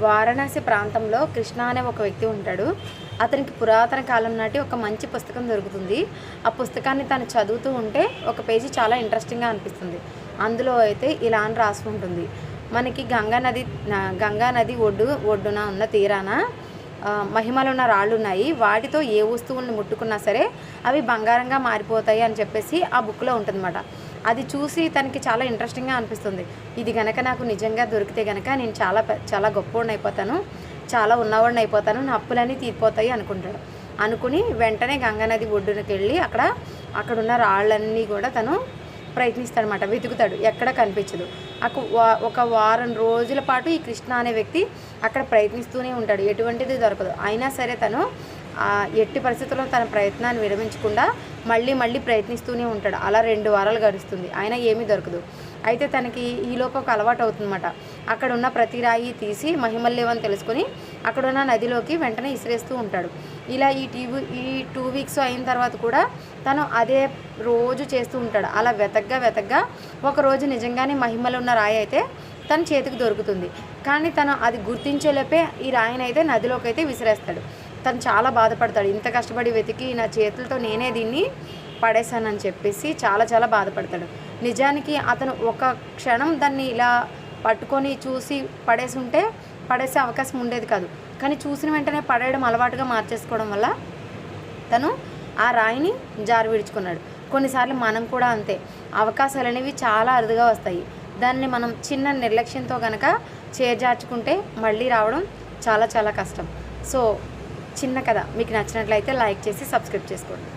వారణాసి ప్రాంతంలో కృష్ణ అనే ఒక వ్యక్తి ఉంటాడు. అతనికి పురాతన కాలం నాటి ఒక మంచి పుస్తకం దొరుకుతుంది. ఆ పుస్తకాన్ని తను చదువుతూ ఉంటే ఒక పేజీ చాలా ఇంట్రెస్టింగ్గా అనిపిస్తుంది. అందులో అయితే ఇలా అని రాసి ఉంటుంది, మనకి గంగా నది ఒడ్డున ఉన్న తీరాన మహిమలున్న రాళ్ళు ఉన్నాయి. వాటితో ఏ వస్తువుల్ని ముట్టుకున్నా సరే అవి బంగారంగా మారిపోతాయి అని చెప్పేసి ఆ బుక్లో ఉంటుందన్నమాట. అది చూసి తనకి చాలా ఇంట్రెస్టింగ్గా అనిపిస్తుంది. ఇది కనుక నాకు నిజంగా దొరికితే కనుక నేను చాలా గొప్పవాడిని అయిపోతాను, చాలా ఉన్నవాడిని అయిపోతాను, నా అప్పులన్నీ తీరిపోతాయి అనుకుంటాడు. అనుకుని వెంటనే గంగానది ఒడ్డునకి వెళ్ళి అక్కడున్న రాళ్ళన్నీ కూడా తను ప్రయత్నిస్తాడనమాట, వెతుకుతాడు, ఎక్కడ కనిపించదు. ఒక వారం రోజుల పాటు ఈ కృష్ణ అనే వ్యక్తి అక్కడ ప్రయత్నిస్తూనే ఉంటాడు, ఎటువంటిది దొరకదు. అయినా సరే తను ఎట్టి పరిస్థితుల్లో తన ప్రయత్నాన్ని విరమించకుండా మళ్ళీ ప్రయత్నిస్తూనే ఉంటాడు. అలా 2 వారాలు గడుస్తుంది, అయినా ఏమీ దొరకదు. అయితే తనకి ఈలోపు ఒక అలవాటు అవుతుందన్నమాట. అక్కడ ఉన్న ప్రతి రాయి తీసి మహిమలు లేవని తెలుసుకొని అక్కడున్న నదిలోకి వెంటనే ఇసిరేస్తూ ఉంటాడు. ఇలా ఈ 2 వీక్స్ అయిన తర్వాత కూడా తను అదే రోజు చేస్తూ ఉంటాడు. అలా వెతగ్గా ఒకరోజు నిజంగానే మహిమలు ఉన్న రాయి అయితే తన చేతికి దొరుకుతుంది. కానీ తను అది గుర్తించేలోపే ఈ రాయిని అయితే నదిలోకి అయితే విసిరేస్తాడు. తను చాలా బాధపడతాడు, ఇంత కష్టపడి వెతికి నా చేతులతో నేనే దీన్ని పడేశానని చెప్పేసి చాలా బాధపడతాడు. నిజానికి అతను ఒక క్షణం దాన్ని ఇలా పట్టుకొని చూసి పడేసే అవకాశం ఉండేది కాదు. కానీ చూసిన వెంటనే పడేయడం అలవాటుగా మార్చేసుకోవడం వల్ల తను ఆ రాయిని జారి విడుచుకున్నాడు. కొన్నిసార్లు మనం కూడా అంతే, అవకాశాలు అనేవి చాలా అరుదుగా వస్తాయి. దాన్ని మనం చిన్న నిర్లక్ష్యంతో కనుక చేజార్చుకుంటే మళ్ళీ రావడం చాలా కష్టం. సో చిన్న కథ మీకు నచ్చినట్లయితే లైక్ చేసి సబ్స్క్రైబ్ చేసుకోండి.